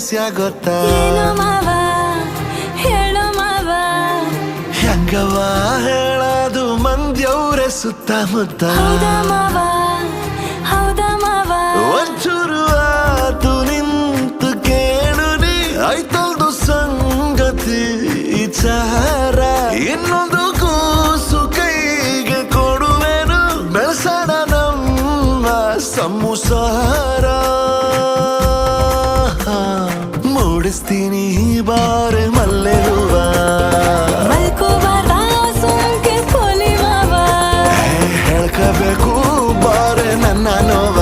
ರಹಸ್ಯ ಗೊತ್ತಾ ಏನೋ ಮಾವ ಹೇಳೋ ಮಾವ ಹೆಂಗವ ಹೇಳದು ಮಂದ್ಯವ್ರೆ ಸುತ್ತಮುತ್ತ ಹೌದಾ ಮಾವ ಹೌದಾ ಮಾವ ಒಂಚೂರು ಆತು ನಿಂತು ಕೇಳು ನೀ ಆಯ್ತಲ್ದು ಸಂಗತಿ ವಿಚಾರ ಇನ್ನೊಂದು ಕೂಸು ಕೈಗೆ ಕೊಡುವೆನು ಬೆಳಸಣ ನಮ್ಮ ಸಂಸಾರ ಮೂಡಿಸ್ತೀನಿ ಬಾರೆ ಮಲ್ಲೆ ಹೂವ ಮಲ್ಕೋಬಾರ ಸುಮ್ಕೆ ಪೋಲಿ ಮಾವ ಹೇಳ್ಕಬೇಕು ಬಾರೆ ನನ್ನ ನೋವ